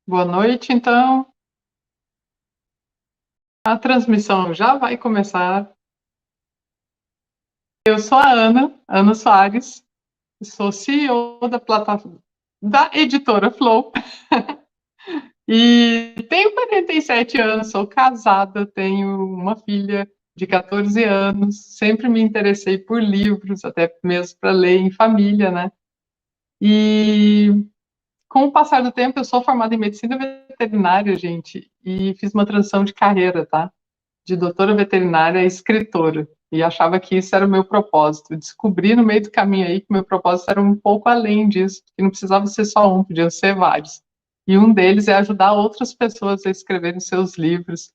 Boa noite, então. A transmissão já vai começar. Eu sou a Ana Soares, sou CEO da plataforma da editora Flow e tenho 47 anos, sou casada, tenho uma filha de 14 anos, sempre me interessei por livros, até mesmo para ler em família, né? E com o passar do tempo, eu sou formada em medicina veterinária, gente, e fiz uma transição de carreira, tá? De doutora veterinária a escritora, e achava que isso era o meu propósito. Descobri no meio do caminho aí que meu propósito era um pouco além disso, que não precisava ser só um, podiam ser vários. E um deles é ajudar outras pessoas a escreverem seus livros.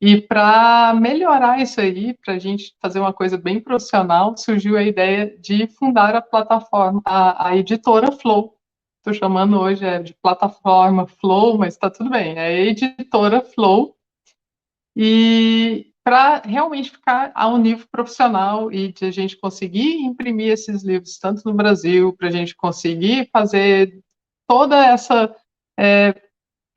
E para melhorar isso aí, para a gente fazer uma coisa bem profissional, surgiu a ideia de fundar a plataforma, a editora Flow. Estou chamando hoje de plataforma Flow, mas está tudo bem, é a editora Flow, e para realmente ficar a um nível profissional e de a gente conseguir imprimir esses livros tanto no Brasil, para a gente conseguir fazer toda essa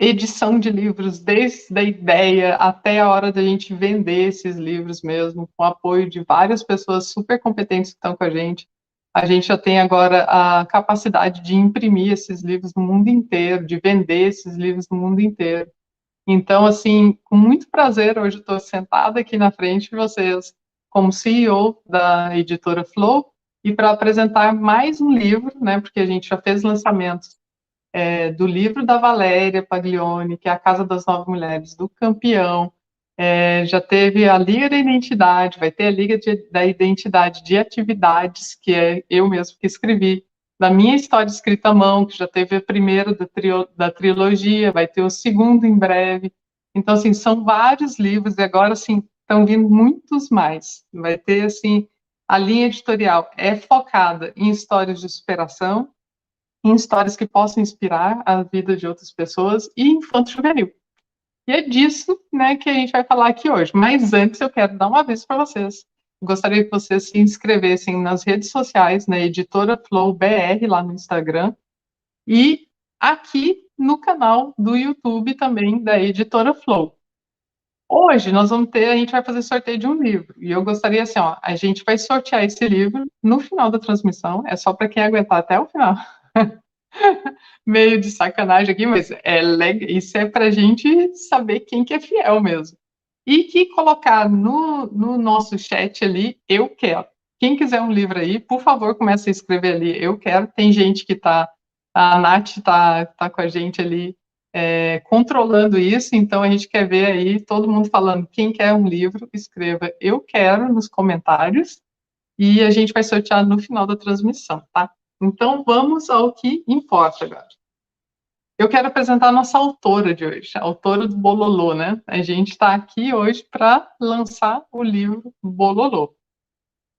edição de livros, desde a ideia até a hora da gente vender esses livros mesmo, com o apoio de várias pessoas super competentes que estão com a gente. A gente já tem agora a capacidade de imprimir esses livros no mundo inteiro, de vender esses livros no mundo inteiro. Então, assim, com muito prazer, hoje estou sentada aqui na frente de vocês, como CEO da editora Flow, e para apresentar mais um livro, né, porque a gente já fez lançamentos do livro da Valéria Paglioni, que é A Casa das Nove Mulheres, do Campeão, já teve a Liga da Identidade, vai ter a da Identidade de Atividades, que é eu mesmo que escrevi, da minha história escrita à mão, que já teve a primeira da trilogia, vai ter o segundo em breve. Então, assim, são vários livros, e agora, assim, estão vindo muitos mais. Vai ter, assim, a linha editorial é focada em histórias de superação, em histórias que possam inspirar a vida de outras pessoas e infanto-juvenil. E é disso, né, que a gente vai falar aqui hoje. Mas antes eu quero dar um aviso para vocês. Gostaria que vocês se inscrevessem nas redes sociais, na Editora Flow BR, lá no Instagram, e aqui no canal do YouTube também, da Editora Flow. Hoje a gente vai fazer sorteio de um livro, e eu gostaria assim, ó, a gente vai sortear esse livro no final da transmissão, é só para quem aguentar até o final. Meio de sacanagem aqui, mas isso é para a gente saber quem que é fiel mesmo. E que colocar no nosso chat ali, eu quero. Quem quiser um livro aí, por favor, comece a escrever ali, eu quero. Tem gente que está, a Nath tá com a gente ali, controlando isso, então a gente quer ver aí todo mundo falando, quem quer um livro, escreva eu quero nos comentários, e a gente vai sortear no final da transmissão, tá? Então vamos ao que importa agora. Eu quero apresentar a nossa autora de hoje, a autora do Bololô, né? A gente está aqui hoje para lançar o livro Bololô.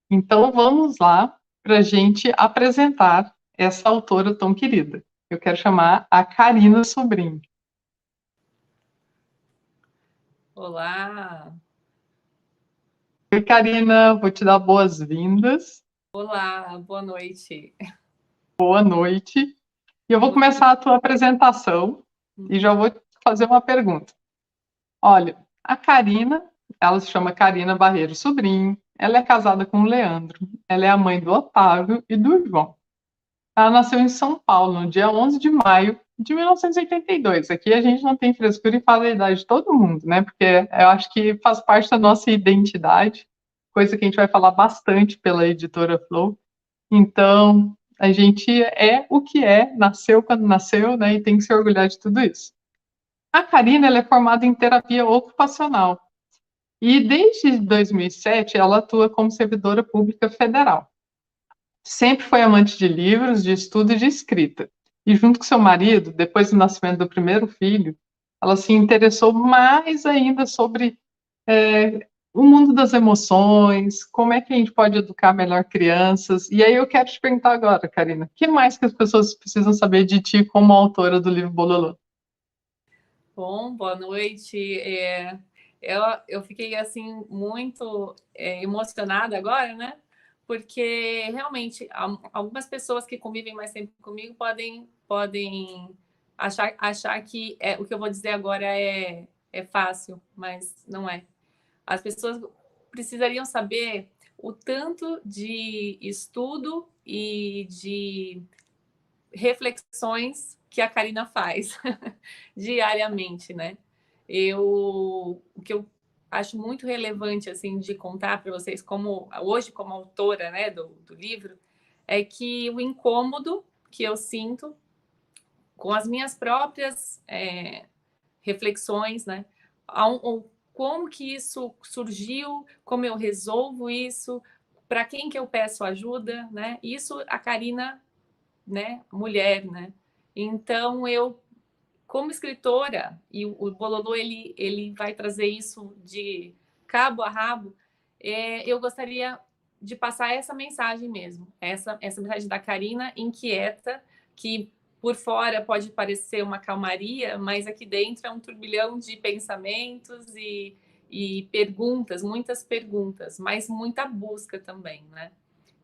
Então vamos lá para a gente apresentar essa autora tão querida. Eu quero chamar a Karina Sobrinho. Olá, Oi, Karina, vou te dar boas-vindas. olá, boa noite. Boa noite. E eu vou começar a tua apresentação e já vou fazer uma pergunta. Olha, a Karina, ela se chama Karina Barreiro Sobrinho, ela é casada com o Leandro, ela é a mãe do Otávio e do João. Ela nasceu em São Paulo, no dia 11 de maio de 1982. Aqui a gente não tem frescura e fala a idade de todo mundo, né? Porque eu acho que faz parte da nossa identidade, coisa que a gente vai falar bastante pela editora Flow. Então, a gente é o que é, nasceu quando nasceu, né? E tem que se orgulhar de tudo isso. A Karina, ela é formada em terapia ocupacional e desde 2007 ela atua como servidora pública federal. Sempre foi amante de livros, de estudo e de escrita. E junto com seu marido, depois do nascimento do primeiro filho, ela se interessou mais ainda sobre o mundo das emoções, como é que a gente pode educar melhor crianças. E aí eu quero te perguntar agora, Karina, o que mais que as pessoas precisam saber de ti como autora do livro Bololô? Bom, boa noite. Eu fiquei assim muito emocionada agora, né? Porque realmente algumas pessoas que convivem mais tempo comigo podem achar que o que eu vou dizer agora é fácil, mas não é. As pessoas precisariam saber o tanto de estudo e de reflexões que a Karina faz diariamente, né? O que eu acho muito relevante assim de contar para vocês, hoje como autora, né, do livro, é que o incômodo que eu sinto com as minhas próprias reflexões, né, como que isso surgiu, como eu resolvo isso, para quem que eu peço ajuda, né? Isso a Karina, né, mulher, né? Então eu, como escritora, e o Bololô ele vai trazer isso de cabo a rabo, eu gostaria de passar essa mensagem mesmo, essa mensagem da Karina inquieta, que por fora pode parecer uma calmaria, mas aqui dentro é um turbilhão de pensamentos e perguntas, muitas perguntas, mas muita busca também, né?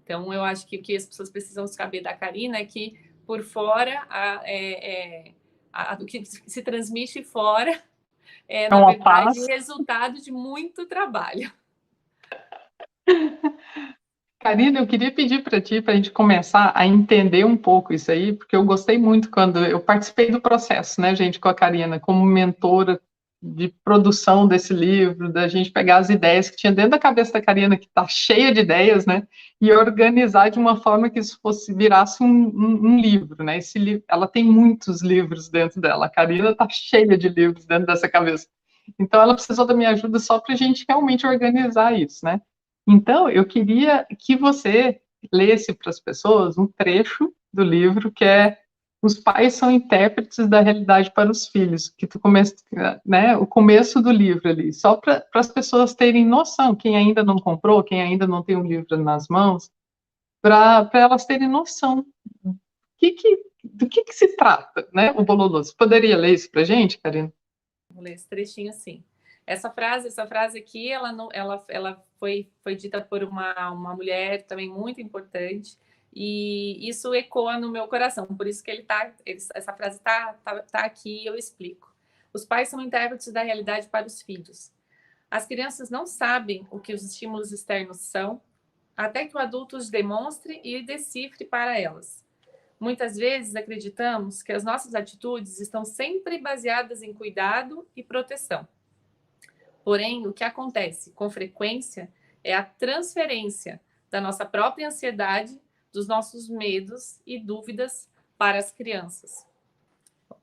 Então, eu acho que o que as pessoas precisam saber da Karina é que, por fora, o que se transmite fora é, É na uma verdade, paz. resultado de muito trabalho. Karina, eu queria pedir para ti, para a gente começar a entender um pouco isso aí, porque eu gostei muito quando eu participei do processo, né, gente, com a Karina, como mentora de produção desse livro, da gente pegar as ideias que tinha dentro da cabeça da Karina, que está cheia de ideias, né, e organizar de uma forma que isso virasse um livro, né, esse livro, ela tem muitos livros dentro dela, a Karina está cheia de livros dentro dessa cabeça. Então, ela precisou da minha ajuda só para a gente realmente organizar isso, né? Então, eu queria que você lesse para as pessoas um trecho do livro que é Os pais são intérpretes da realidade para os filhos, que tu começa, né, o começo do livro ali, só para as pessoas terem noção, quem ainda não comprou, quem ainda não tem um livro nas mãos, para elas terem noção do que se trata, né, o Bololô. Você poderia ler isso para a gente, Karina? Vou ler esse trechinho assim. Essa frase aqui, ela foi dita por uma mulher também muito importante, e isso ecoa no meu coração, por isso que essa frase tá aqui e eu explico. Os pais são intérpretes da realidade para os filhos. As crianças não sabem o que os estímulos externos são, até que o adulto os demonstre e decifre para elas. Muitas vezes acreditamos que as nossas atitudes estão sempre baseadas em cuidado e proteção. Porém, o que acontece com frequência é a transferência da nossa própria ansiedade, dos nossos medos e dúvidas para as crianças.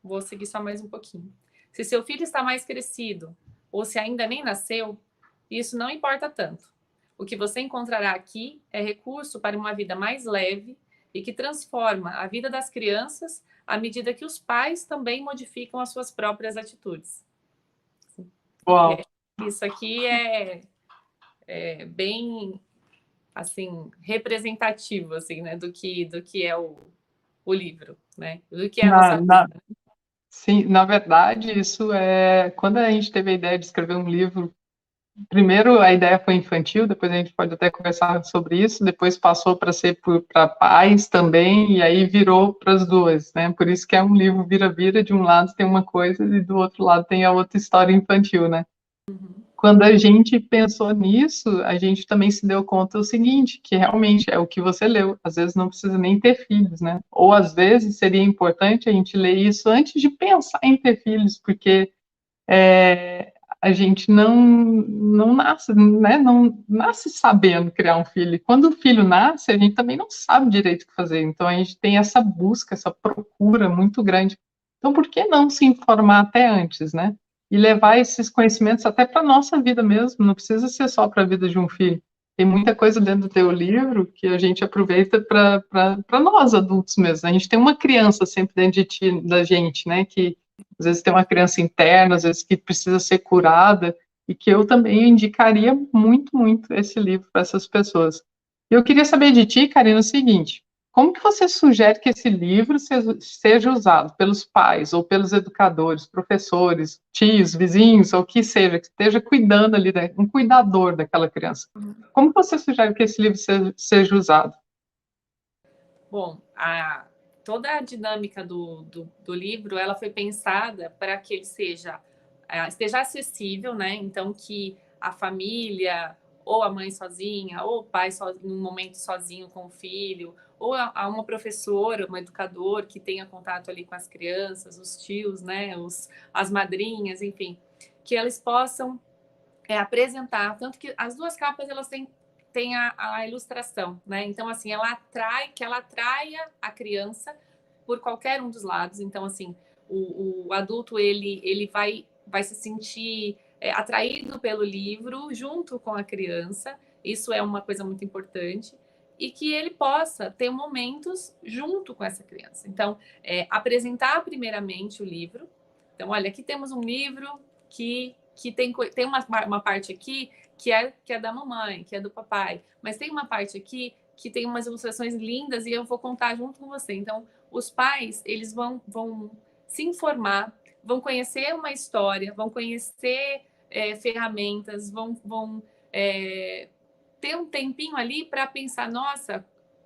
Vou seguir só mais um pouquinho. Se seu filho está mais crescido ou se ainda nem nasceu, isso não importa tanto. O que você encontrará aqui é recurso para uma vida mais leve e que transforma a vida das crianças à medida que os pais também modificam as suas próprias atitudes. Uau! Isso aqui é bem assim representativo assim, né, do que é o livro, né? Do que é a Na, nossa na, vida. sim, na verdade, isso é. Quando a gente teve a ideia de escrever um livro, primeiro a ideia foi infantil, depois a gente pode até conversar sobre isso, depois passou para ser para pais também, e aí virou para as duas, né? Por isso que é um livro vira-vira, de um lado tem uma coisa e do outro lado tem a outra história infantil, né? Quando a gente pensou nisso, a gente também se deu conta do seguinte, que realmente é o que você leu, às vezes não precisa nem ter filhos, né? Ou às vezes seria importante a gente ler isso antes de pensar em ter filhos, porque a gente não nasce, né? Não nasce sabendo criar um filho. E quando o filho nasce, a gente também não sabe direito o que fazer. Então a gente tem essa busca, essa procura muito grande. Então por que não se informar até antes, né? E levar esses conhecimentos até para a nossa vida mesmo, não precisa ser só para a vida de um filho. Tem muita coisa dentro do teu livro que a gente aproveita para nós adultos mesmo. A gente tem uma criança sempre dentro de ti, da gente, né? Que às vezes tem uma criança interna, às vezes que precisa ser curada, e que eu também indicaria muito, muito esse livro para essas pessoas. Eu queria saber de ti, Karina, o seguinte: como que você sugere que esse livro seja usado pelos pais ou pelos educadores, professores, tios, vizinhos, ou que seja, que esteja cuidando ali, um cuidador daquela criança? Como você sugere que esse livro seja usado? Bom, toda a dinâmica do livro, ela foi pensada para que ele esteja acessível, né? Então, que a família, ou a mãe sozinha, ou o pai num momento sozinho com o filho, ou a uma professora, um educador que tenha contato ali com as crianças, os tios, né? As madrinhas, enfim, que eles possam apresentar, tanto que as duas capas elas têm a ilustração, né? Então, assim, que ela atraia a criança por qualquer um dos lados. Então, assim, o adulto ele vai se sentir atraído pelo livro junto com a criança. Isso é uma coisa muito importante. E que ele possa ter momentos junto com essa criança. Então, apresentar primeiramente o livro. Então, olha, aqui temos um livro que tem uma parte aqui que é da mamãe, que é do papai, mas tem uma parte aqui que tem umas ilustrações lindas e eu vou contar junto com você. Então, os pais, eles vão se informar, vão conhecer uma história, vão conhecer ferramentas, vão ter um tempinho ali para pensar, nossa,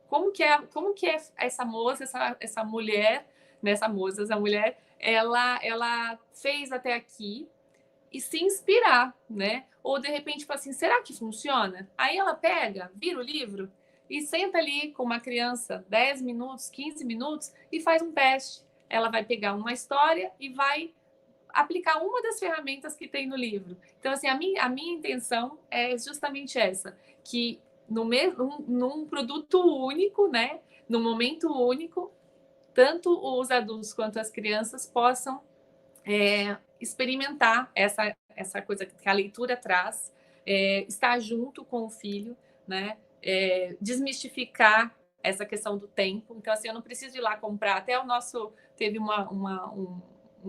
como que é essa moça, essa mulher, nessa moça, essa mulher, ela fez até aqui, e se inspirar, né? Ou de repente, assim, será que funciona? Aí ela pega, vira o livro e senta ali com uma criança 10 minutos, 15 minutos e faz um teste. Ela vai pegar uma história e vai aplicar uma das ferramentas que tem no livro. Então, assim, a minha intenção é justamente essa, que num produto único, né? Num momento único, tanto os adultos quanto as crianças possam experimentar essa coisa que a leitura traz, estar junto com o filho, né? Desmistificar essa questão do tempo. Então, assim, eu não preciso ir lá comprar. Até teve um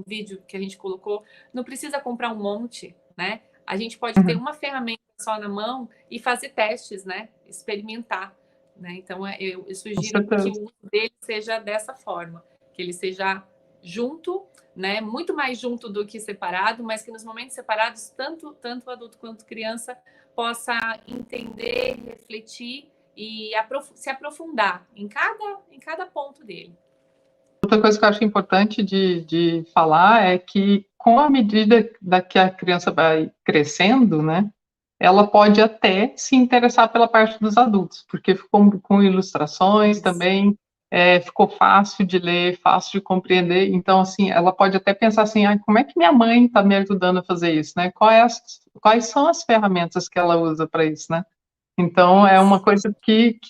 vídeo que a gente colocou, não precisa comprar um monte, né? A gente pode ter uma ferramenta só na mão e fazer testes, né? Experimentar, né? Então, eu sugiro que o uso dele seja dessa forma, que ele seja junto, né? Muito mais junto do que separado, mas que nos momentos separados, tanto o adulto quanto a criança possa entender, refletir e se aprofundar em cada ponto dele. Outra coisa que eu acho importante de falar é que, com a medida que a criança vai crescendo, né, ela pode até se interessar pela parte dos adultos, porque ficou com ilustrações também, ficou fácil de ler, fácil de compreender. Então, assim, ela pode até pensar assim, como é que minha mãe está me ajudando a fazer isso, né? Quais são as ferramentas que ela usa para isso, né? Então, é uma coisa que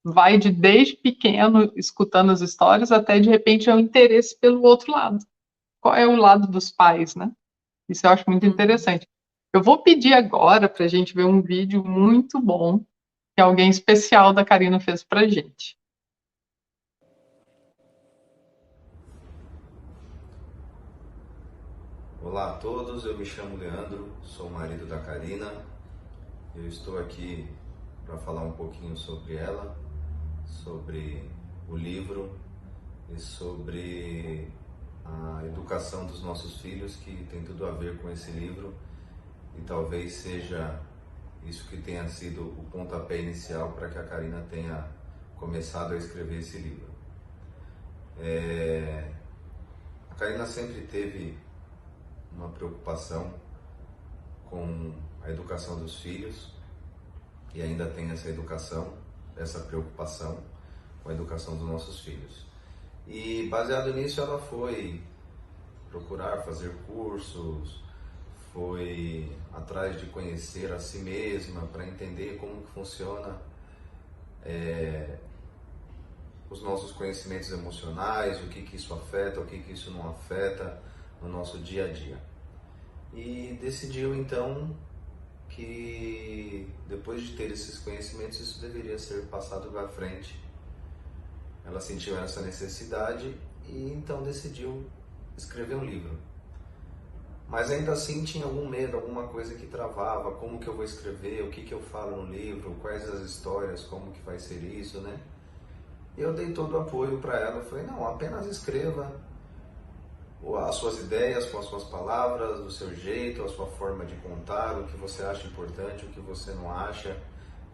vai desde pequeno, escutando as histórias, até, de repente, é um interesse pelo outro lado. Qual é o lado dos pais, né? Isso eu acho muito interessante. Eu vou pedir agora para a gente ver um vídeo muito bom que alguém especial da Karina fez para a gente. Olá a todos, eu me chamo Leandro, sou o marido da Karina. Eu estou aqui para falar um pouquinho sobre ela, sobre o livro e sobre a educação dos nossos filhos, que tem tudo a ver com esse livro e talvez seja isso que tenha sido o pontapé inicial para que a Karina tenha começado a escrever esse livro. A Karina sempre teve uma preocupação com a educação dos filhos e ainda tem essa preocupação com a educação dos nossos filhos. E baseado nisso ela foi procurar fazer cursos, foi atrás de conhecer a si mesma para entender como que funciona os nossos conhecimentos emocionais, o que isso afeta, o que isso não afeta no nosso dia a dia. E decidiu então que depois de ter esses conhecimentos, isso deveria ser passado para frente. Ela sentiu essa necessidade e então decidiu escrever um livro. Mas ainda assim tinha algum medo, alguma coisa que travava, como que eu vou escrever, o que eu falo no livro, quais as histórias, como que vai ser isso, né? Eu dei todo o apoio para ela, falei, não, apenas escreva as suas ideias com as suas palavras, do seu jeito, a sua forma de contar, o que você acha importante, o que você não acha,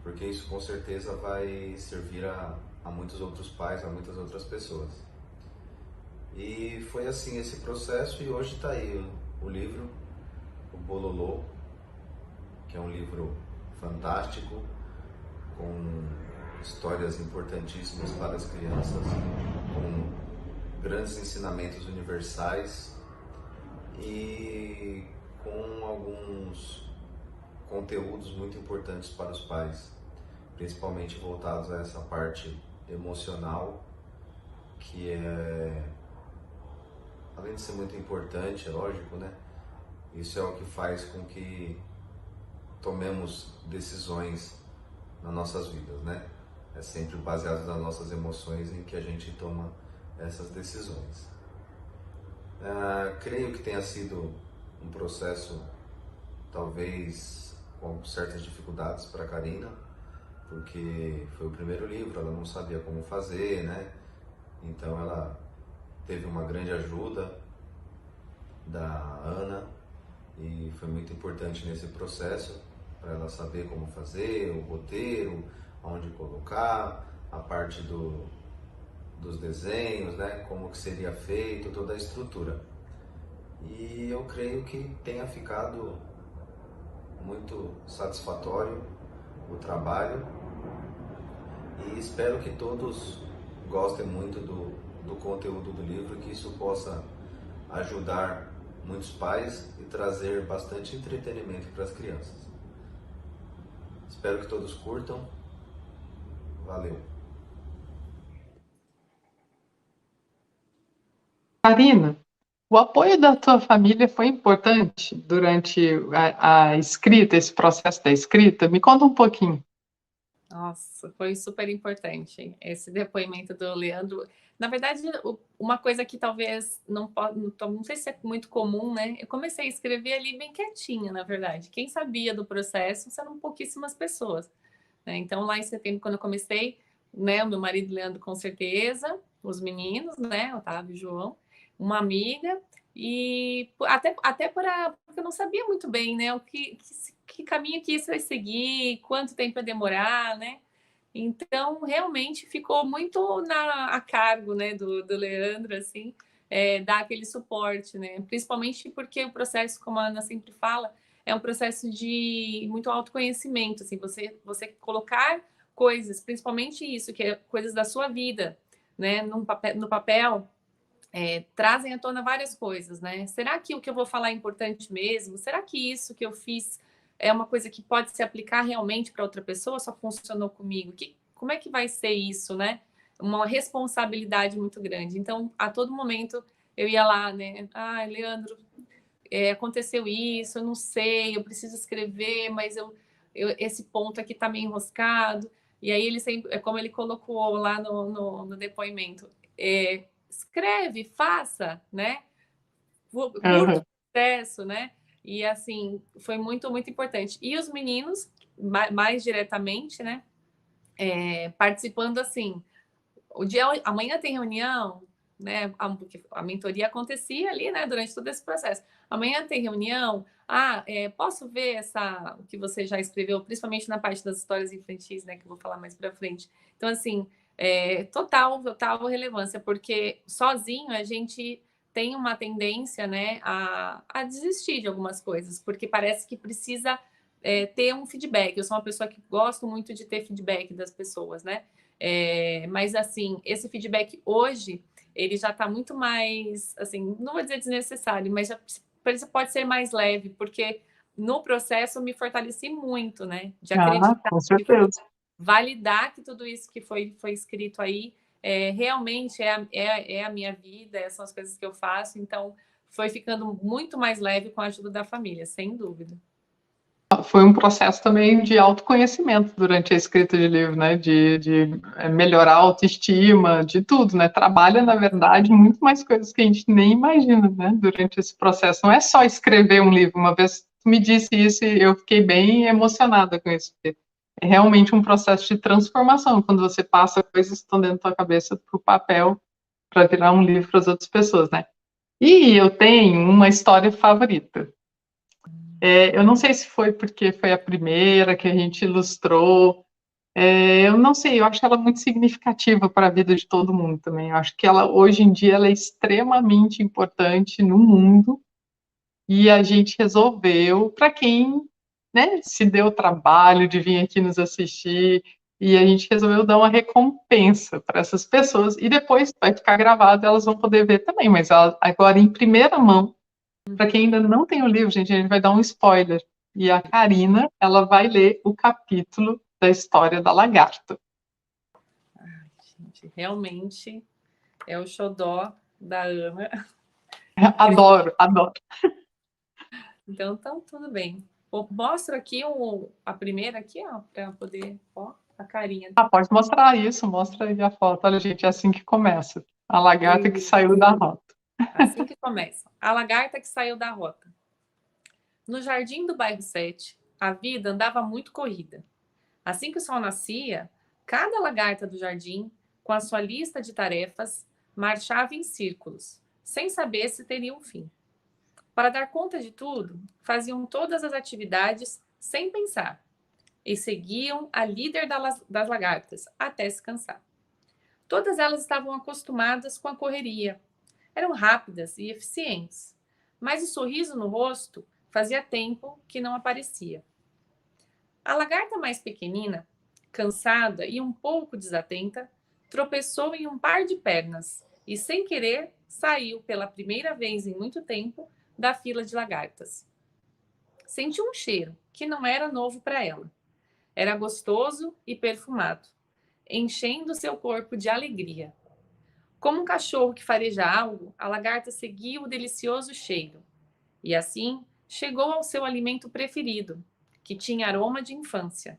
porque isso com certeza vai servir a muitos outros pais, a muitas outras pessoas. E foi assim esse processo, e hoje está aí o livro, o Bololô, que é um livro fantástico, com histórias importantíssimas para as crianças, com grandes ensinamentos universais e com alguns conteúdos muito importantes para os pais, principalmente voltados a essa parte emocional, que é, além de ser muito importante, é lógico, né? Isso é o que faz com que tomemos decisões nas nossas vidas, né? É sempre baseado nas nossas emoções em que a gente toma essas decisões. Creio que tenha sido um processo, talvez, com certas dificuldades para a Karina, porque foi o primeiro livro, ela não sabia como fazer, né? Então ela teve uma grande ajuda da Ana e foi muito importante nesse processo para ela saber como fazer, o roteiro, onde colocar, a parte dos desenhos, né? Como que seria feito, toda a estrutura. E eu creio que tenha ficado muito satisfatório o trabalho e espero que todos gostem muito do conteúdo do livro, que isso possa ajudar muitos pais e trazer bastante entretenimento para as crianças. Espero que todos curtam. Valeu! Karina, o apoio da tua família foi importante durante a escrita, esse processo da escrita? Me conta um pouquinho. Nossa, foi super importante esse depoimento do Leandro. Na verdade, uma coisa que talvez não sei se é muito comum, né? Eu comecei a escrever ali bem quietinha, na verdade. Quem sabia do processo eram pouquíssimas pessoas, né? Então, lá em setembro, quando eu comecei, né, o meu marido Leandro, com certeza, os meninos, né, Otávio e João, uma amiga, e até porque eu não sabia muito bem, né, que caminho que isso vai seguir, quanto tempo vai demorar, né? Então, realmente ficou muito a cargo, né, do Leandro, assim, dar aquele suporte, né? Principalmente porque o processo, como a Ana sempre fala, é um processo de muito autoconhecimento, assim, você colocar coisas, principalmente isso, que é coisas da sua vida, né, no papel, trazem à tona várias coisas, né? Será que o que eu vou falar é importante mesmo? Será que isso que eu fiz é uma coisa que pode se aplicar realmente para outra pessoa? Só funcionou comigo? Como é que vai ser isso, né? Uma responsabilidade muito grande. Então, a todo momento, eu ia lá, né? Ah, Leandro, aconteceu isso, eu não sei, eu preciso escrever, mas esse ponto aqui está meio enroscado. E aí, ele sempre, como ele colocou lá no depoimento, escreve, faça, né? Curta o processo, né? E assim, foi muito, muito importante. E os meninos, mais diretamente, né? Participando assim, amanhã tem reunião, né? Porque a mentoria acontecia ali, né? Durante todo esse processo. Amanhã tem reunião. Posso ver o que você já escreveu, principalmente na parte das histórias infantis, né? Que eu vou falar mais para frente. Então, assim, total relevância, porque sozinho a gente tem uma tendência, né, a desistir de algumas coisas, porque parece que precisa ter um feedback. Eu sou uma pessoa que gosto muito de ter feedback das pessoas, né? Mas, assim, esse feedback hoje, ele já está muito mais, assim, não vou dizer desnecessário, mas já pode ser mais leve, porque no processo eu me fortaleci muito, né? De acreditar, com certeza. validar que tudo isso que foi escrito aí realmente é a minha vida, essas são as coisas que eu faço, então foi ficando muito mais leve com a ajuda da família, sem dúvida. Foi um processo também de autoconhecimento durante a escrita de livro, né? De melhorar a autoestima, de tudo, né? Trabalha, na verdade, muito mais coisas que a gente nem imagina, né? Durante esse processo. Não é só escrever um livro. Uma vez tu me disse isso e eu fiquei bem emocionada com isso. Porque é realmente um processo de transformação, quando você passa coisas que estão dentro da tua cabeça para o papel, para virar um livro para as outras pessoas, né? E eu tenho uma história favorita. Eu não sei se foi porque foi a primeira que a gente ilustrou, Eu não sei, eu acho ela muito significativa para a vida de todo mundo também. Eu acho que ela, hoje em dia, ela é extremamente importante no mundo e a gente resolveu, para quem, né, se deu o trabalho de vir aqui nos assistir, e a gente resolveu dar uma recompensa para essas pessoas, e depois vai ficar gravado, elas vão poder ver também, mas agora em primeira mão, para quem ainda não tem o livro, gente, a gente vai dar um spoiler. E a Karina, ela vai ler o capítulo da história da lagarta. Ai, gente, realmente é o xodó da Ana. Adoro, adoro. Então, tudo bem. Mostra aqui a primeira aqui, ó, para poder, ó, a carinha. Pode mostrar isso, mostra aí a foto. Olha, gente, é assim que começa. A lagarta que saiu da rota. Assim que começa. A lagarta que saiu da rota. No jardim do bairro 7, a vida andava muito corrida. Assim que o sol nascia, cada lagarta do jardim, com a sua lista de tarefas, marchava em círculos, sem saber se teria um fim. Para dar conta de tudo, faziam todas as atividades sem pensar e seguiam a líder das lagartas até se cansar. Todas elas estavam acostumadas com a correria, eram rápidas e eficientes, mas o sorriso no rosto fazia tempo que não aparecia. A lagarta mais pequenina, cansada e um pouco desatenta, tropeçou em um par de pernas e, sem querer, saiu pela primeira vez em muito tempo da fila de lagartas. Sentiu um cheiro que não era novo para ela. Era gostoso e perfumado, enchendo seu corpo de alegria. Como um cachorro que fareja algo, a lagarta seguiu o delicioso cheiro. E assim chegou ao seu alimento preferido, que tinha aroma de infância.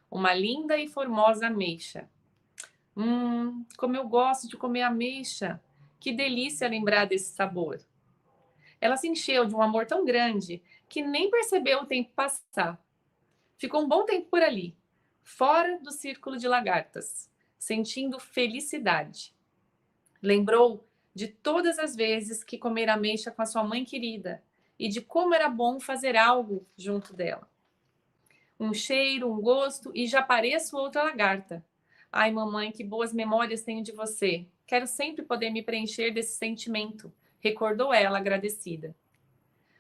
Uma linda e formosa ameixa. Como eu gosto de comer ameixa! Que delícia lembrar desse sabor! Ela se encheu de um amor tão grande que nem percebeu o tempo passar. Ficou um bom tempo por ali, fora do círculo de lagartas, sentindo felicidade. Lembrou de todas as vezes que comera ameixa com a sua mãe querida e de como era bom fazer algo junto dela. Um cheiro, um gosto e já pareço outra lagarta. Ai, mamãe, que boas memórias tenho de você. Quero sempre poder me preencher desse sentimento, recordou ela agradecida.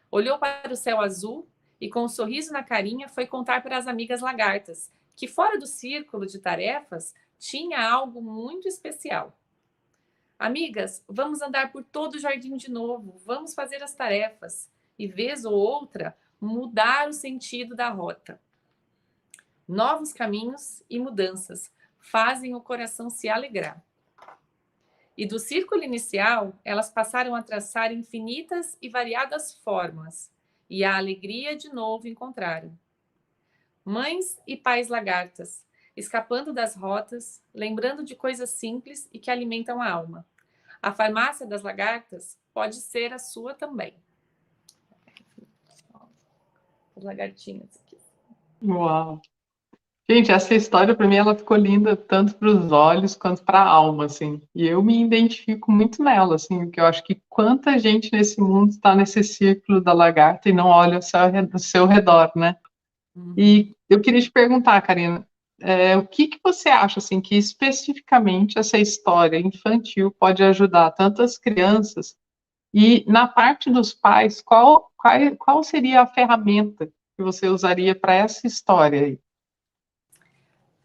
Olhou para o céu azul e, com um sorriso na carinha, foi contar para as amigas lagartas que, fora do círculo de tarefas, tinha algo muito especial. Amigas, vamos andar por todo o jardim de novo, vamos fazer as tarefas e, vez ou outra, mudar o sentido da rota. Novos caminhos e mudanças fazem o coração se alegrar. E do círculo inicial, elas passaram a traçar infinitas e variadas formas, e a alegria de novo encontraram. Mães e pais lagartas, escapando das rotas, lembrando de coisas simples e que alimentam a alma. A farmácia das lagartas pode ser a sua também. As lagartinhas aqui. Uau! Gente, essa história para mim ela ficou linda tanto para os olhos quanto para a alma, assim. E eu me identifico muito nela, assim, porque eu acho que quanta gente nesse mundo está nesse círculo da lagarta e não olha ao seu redor, né? E eu queria te perguntar, Karina, o que você acha, assim, que especificamente essa história infantil pode ajudar tanto as crianças e na parte dos pais, qual seria a ferramenta que você usaria para essa história aí?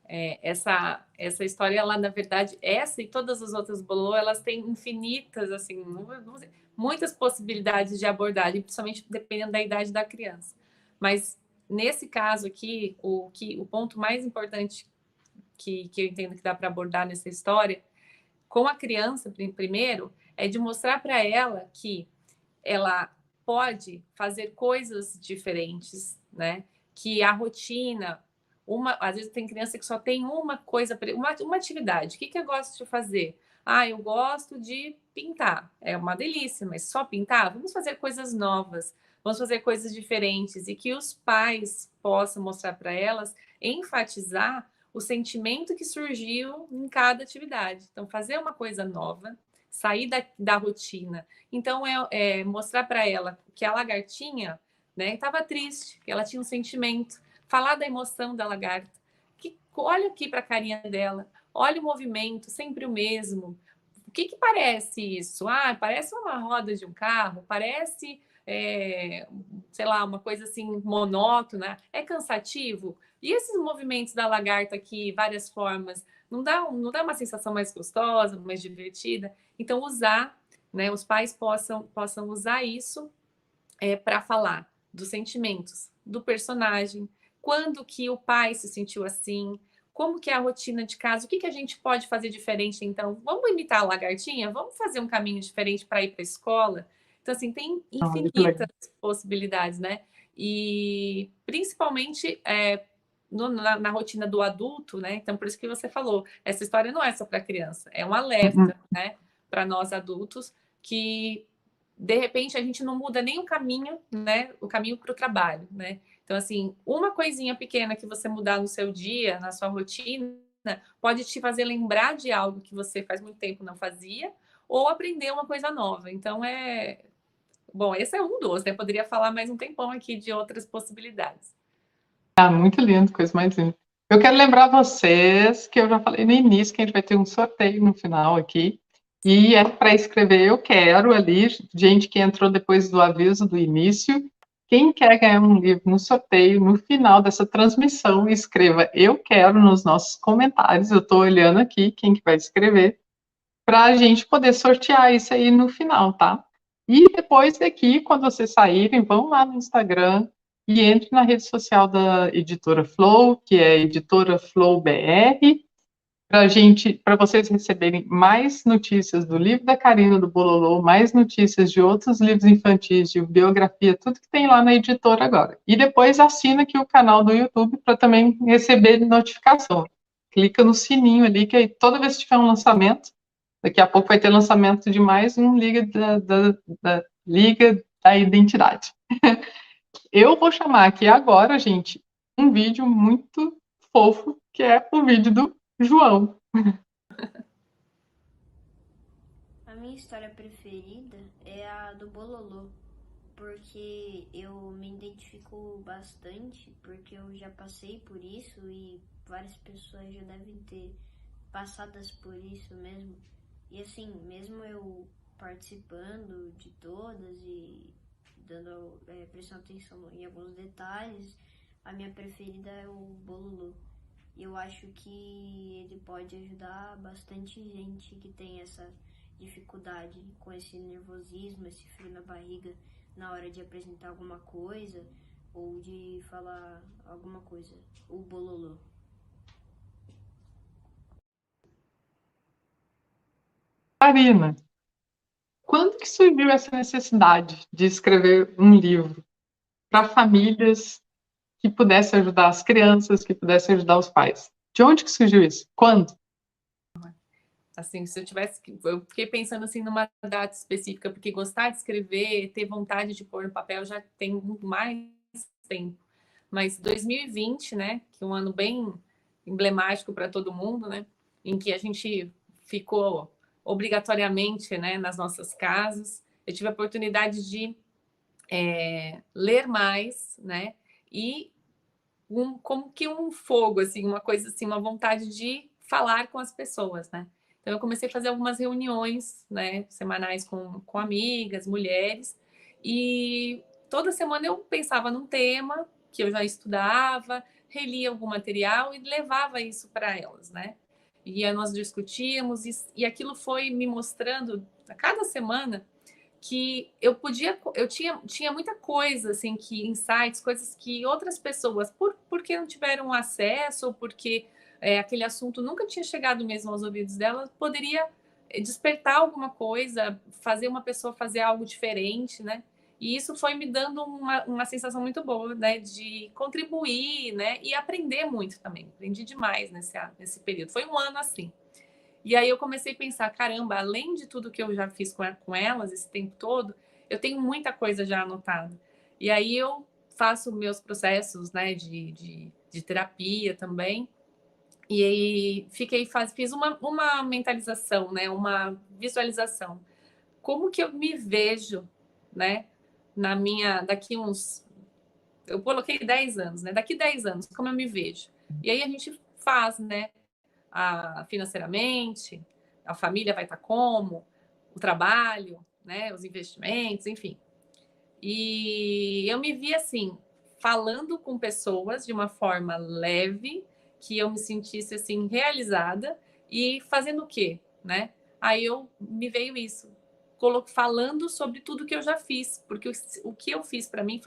Essa história, ela, na verdade, essa e todas as outras bolô, elas têm infinitas, assim, muitas possibilidades de abordagem, principalmente dependendo da idade da criança. Mas, nesse caso aqui, o ponto mais importante que eu entendo que dá para abordar nessa história, com a criança, primeiro, é de mostrar para ela que ela pode fazer coisas diferentes, né? Que a rotina... às vezes tem criança que só tem uma coisa, uma atividade. O que eu gosto de fazer? Eu gosto de pintar. É uma delícia, mas só pintar? Vamos fazer coisas novas, vamos fazer coisas diferentes e que os pais possam mostrar para elas, enfatizar o sentimento que surgiu em cada atividade. Então, fazer uma coisa nova, sair da rotina. Então, mostrar para ela que a lagartinha, né, estava triste, que ela tinha um sentimento. Falar da emoção da lagarta. olha aqui para a carinha dela, olha o movimento, sempre o mesmo. O que parece isso? Ah, parece uma roda de um carro, parece, sei lá, uma coisa assim monótona, é cansativo. E esses movimentos da lagarta aqui, várias formas, não dá uma sensação mais gostosa, mais divertida? Então, usar, né, os pais possam usar isso para falar dos sentimentos, do personagem, quando que o pai se sentiu assim, como que é a rotina de casa, o que a gente pode fazer diferente, então? Vamos imitar a lagartinha? Vamos fazer um caminho diferente para ir para a escola? Então, assim, tem infinitas possibilidades, né? E, principalmente, na rotina do adulto, né? Então, por isso que você falou, essa história não é só para criança, é um alerta, né? Para nós adultos, que de repente a gente não muda nem o caminho, né? O caminho para o trabalho, né? Então, assim, uma coisinha pequena que você mudar no seu dia, na sua rotina, pode te fazer lembrar de algo que você faz muito tempo não fazia, ou aprender uma coisa nova. Então, bom, esse é um dos, né? Poderia falar mais um tempão aqui de outras possibilidades. Ah, muito lindo, coisa mais linda. Eu quero lembrar vocês que eu já falei no início que a gente vai ter um sorteio no final aqui. E é para escrever eu quero ali, gente que entrou depois do aviso do início. Quem quer ganhar um livro no sorteio, no final dessa transmissão, escreva eu quero nos nossos comentários. Eu estou olhando aqui quem que vai escrever, para a gente poder sortear isso aí no final, tá? E depois daqui, quando vocês saírem, vão lá no Instagram e entre na rede social da Editora Flow, que é Editora Flow BR, para vocês receberem mais notícias do livro da Karina do Bololô, mais notícias de outros livros infantis, de biografia, tudo que tem lá na editora agora. E depois assina aqui o canal do YouTube para também receber notificação. Clica no sininho ali, que aí toda vez que tiver um lançamento, daqui a pouco vai ter lançamento de mais um Liga da Liga da Identidade. Eu vou chamar aqui agora, gente, um vídeo muito fofo, que é o vídeo do João. A minha história preferida é a do Bololô, porque eu me identifico bastante, porque eu já passei por isso e várias pessoas já devem ter passadas por isso mesmo. E assim, mesmo eu participando de todas e prestando atenção em alguns detalhes, a minha preferida é o Bololô. E eu acho que ele pode ajudar bastante gente que tem essa dificuldade com esse nervosismo, esse frio na barriga na hora de apresentar alguma coisa ou de falar alguma coisa. O Bololô. Karina, quando que surgiu essa necessidade de escrever um livro para famílias que pudesse ajudar as crianças, que pudesse ajudar os pais? De onde que surgiu isso? Quando? Assim, se eu fiquei pensando assim numa data específica, porque gostar de escrever, ter vontade de pôr no papel já tem mais tempo. Mas 2020, né, que é um ano bem emblemático para todo mundo, né, em que a gente ficou obrigatoriamente, né, nas nossas casas. Eu tive a oportunidade de ler mais, né, e como que um fogo, assim, uma coisa assim, uma vontade de falar com as pessoas, né. Então, eu comecei a fazer algumas reuniões, né, semanais com amigas, mulheres, e toda semana eu pensava num tema que eu já estudava, relia algum material e levava isso para elas, né. E aí nós discutíamos e aquilo foi me mostrando a cada semana que eu tinha muita coisa, assim, insights, coisas que outras pessoas, porque não tiveram acesso, ou porque aquele assunto nunca tinha chegado mesmo aos ouvidos dela, poderia despertar alguma coisa, fazer uma pessoa fazer algo diferente, né? E isso foi me dando uma sensação muito boa, né? De contribuir, né? E aprender muito também. Aprendi demais nesse período. Foi um ano assim. E aí eu comecei a pensar, caramba, além de tudo que eu já fiz com elas esse tempo todo, eu tenho muita coisa já anotada. E aí eu faço meus processos, né, de terapia também. E aí fiz uma mentalização, né, uma visualização. Como que eu me vejo, né, daqui uns... Eu coloquei 10 anos, né? Daqui 10 anos, como eu me vejo? E aí a gente faz, né? Financeiramente, a família vai estar como, o trabalho, né? Os investimentos, enfim. E eu me vi assim, falando com pessoas de uma forma leve, que eu me sentisse assim realizada e fazendo o quê, né? Aí me veio isso, falando sobre tudo que eu já fiz, porque o que eu fiz para mim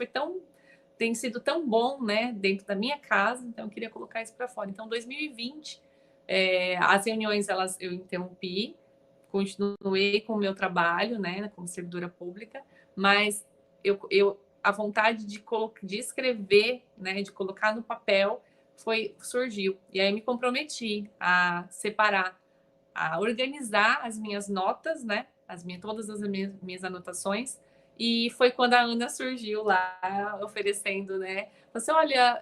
tem sido tão bom, né, dentro da minha casa, então eu queria colocar isso para fora. Então, 2020, as reuniões eu interrompi, continuei com o meu trabalho, né, como servidora pública, mas a vontade de escrever, né, de colocar no papel, surgiu. E aí me comprometi a separar, a organizar as minhas notas, né, todas as minhas anotações. E foi quando a Ana surgiu lá oferecendo, né? Você, olha,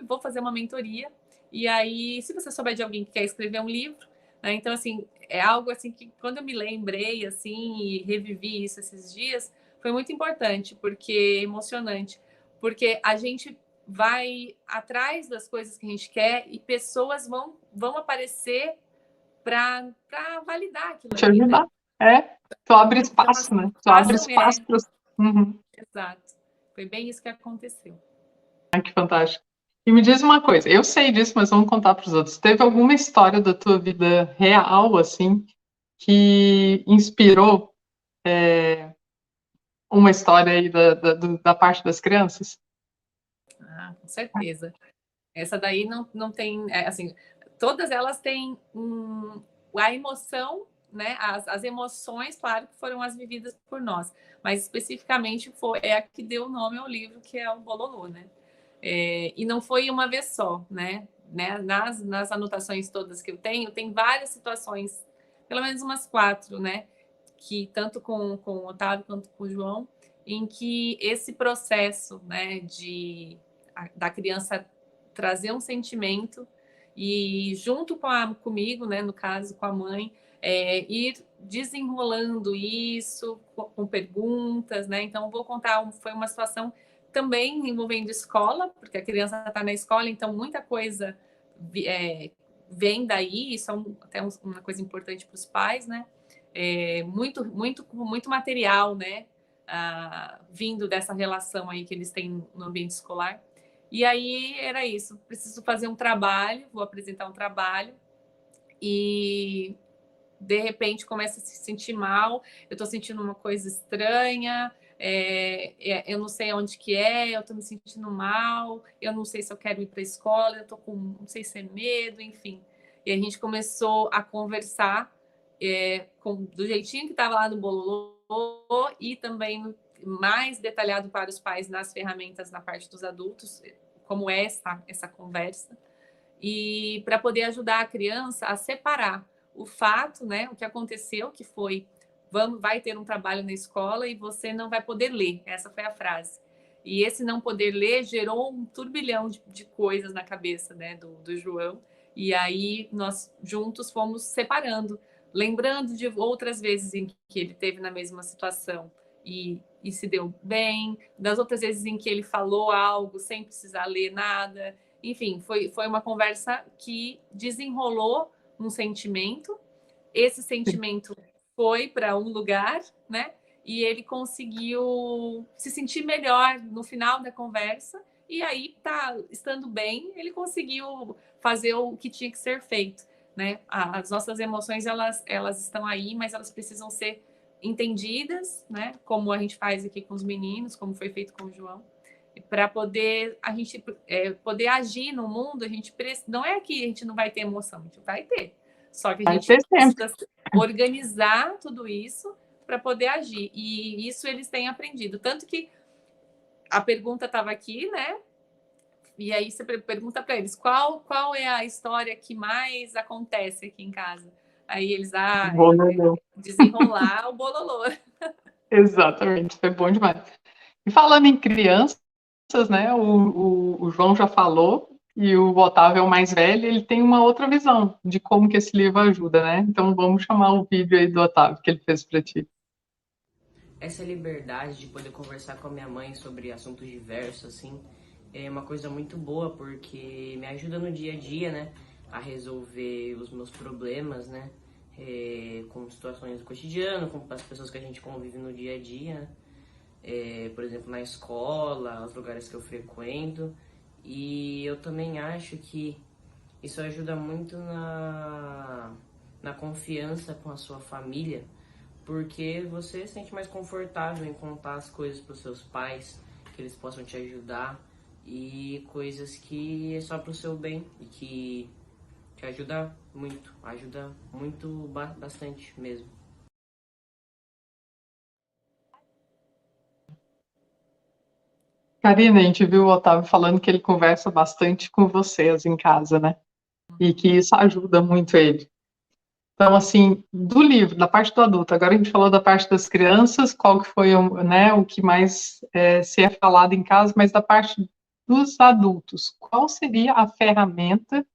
vou fazer uma mentoria. E aí, se você souber de alguém que quer escrever um livro, né? Então, assim, é algo assim que quando eu me lembrei assim e revivi isso esses dias, foi muito importante, porque emocionante, porque a gente vai atrás das coisas que a gente quer e pessoas vão aparecer para validar aquilo Te ali, né? ajudar. Tu abre Então, espaço, né? Tu abre façam, espaço para... Uhum. exato. Foi bem isso que aconteceu. Ai, que fantástico. E me diz uma coisa, eu sei disso, mas vamos contar para os outros. Teve alguma história da tua vida real, assim, que inspirou uma história aí da parte das crianças? Com certeza. Essa daí não tem, assim, todas elas têm a emoção, né? As emoções, claro, que foram as vividas por nós, mas especificamente é a que deu o nome ao livro, que é o Bololô, né? E não foi uma vez só, né? Nas anotações todas que eu tenho, tem várias situações, pelo menos umas 4, né? Que tanto com o Otávio quanto com o João, em que esse processo, né, da criança trazer um sentimento e junto comigo, né, no caso com a mãe, ir desenrolando isso com perguntas, né? Então vou contar, foi uma situação também envolvendo escola, porque a criança está na escola, então muita coisa vem daí, isso é até uma coisa importante para os pais, né? Muito material, né? Vindo dessa relação aí que eles têm no ambiente escolar. E aí era isso, preciso fazer um trabalho, vou apresentar um trabalho e de repente começa a se sentir mal, eu estou sentindo uma coisa estranha, eu não sei onde que eu estou me sentindo mal, eu não sei se eu quero ir para a escola, eu estou com, não sei se é medo, enfim. E a gente começou a conversar do jeitinho que estava lá no Bololô e também mais detalhado para os pais nas ferramentas na parte dos adultos, como é essa conversa, e para poder ajudar a criança a separar o fato, né, o que aconteceu, que foi, vai ter um trabalho na escola e você não vai poder ler, essa foi a frase. E esse não poder ler gerou um turbilhão de coisas na cabeça, né, do João, e aí nós juntos fomos separando, lembrando de outras vezes em que ele teve na mesma situação e se deu bem, das outras vezes em que ele falou algo sem precisar ler nada. Enfim, foi uma conversa que desenrolou um sentimento, esse sentimento foi para um lugar, né? E ele conseguiu se sentir melhor no final da conversa, e aí, estando bem, ele conseguiu fazer o que tinha que ser feito, né? As nossas emoções, elas estão aí, mas elas precisam ser entendidas, né? Como a gente faz aqui com os meninos, como foi feito com o João, para poder a gente poder agir no mundo. A gente não é que a gente não vai ter emoção, a gente vai ter, só que a gente precisa organizar tudo isso para poder agir, e isso eles têm aprendido, tanto que a pergunta estava aqui, né? E aí você pergunta para eles qual é a história que mais acontece aqui em casa. Aí eles desenrolar o Bololô. Exatamente, foi bom demais. E falando em crianças, né? O João já falou, e o Otávio é o mais velho, ele tem uma outra visão de como que esse livro ajuda, né? Então vamos chamar o vídeo aí do Otávio que ele fez para ti. Essa liberdade de poder conversar com a minha mãe sobre assuntos diversos, assim, é uma coisa muito boa, porque me ajuda no dia a dia, né? A resolver os meus problemas, né? Com situações do cotidiano, com as pessoas que a gente convive no dia a dia, né? Por exemplo, na escola, os lugares que eu frequento. E eu também acho que isso ajuda muito na confiança com a sua família, porque você se sente mais confortável em contar as coisas para os seus pais, que eles possam te ajudar, e coisas que é só para o seu bem e que te ajuda muito bastante mesmo. Karina, a gente viu o Otávio falando que ele conversa bastante com vocês em casa, né? E que isso ajuda muito ele. Então, assim, do livro, da parte do adulto, agora a gente falou da parte das crianças, qual que foi, né, o que mais se é falado em casa, mas da parte dos adultos, qual seria a ferramenta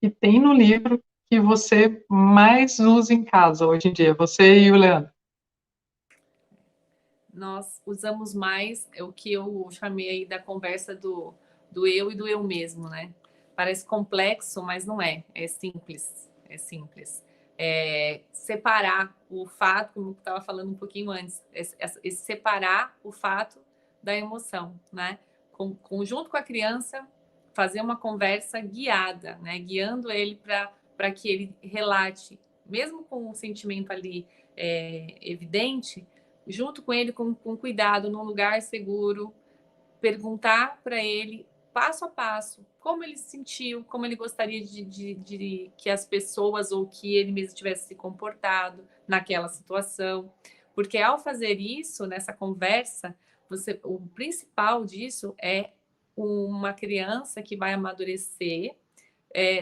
que tem no livro que você mais usa em casa hoje em dia, você e o Leandro? Nós usamos mais o que eu chamei aí da conversa do eu e do eu mesmo, né? Parece complexo, mas não é. É simples. É simples. Separar o fato, como eu estava falando um pouquinho antes, separar o fato da emoção, né? Junto com a criança, fazer uma conversa guiada, né? Guiando ele para que ele relate, mesmo com um sentimento ali evidente, junto com ele, com cuidado, num lugar seguro, perguntar para ele, passo a passo, como ele se sentiu, como ele gostaria de que as pessoas ou que ele mesmo tivesse se comportado naquela situação. Porque ao fazer isso, nessa conversa, o principal disso é uma criança que vai amadurecer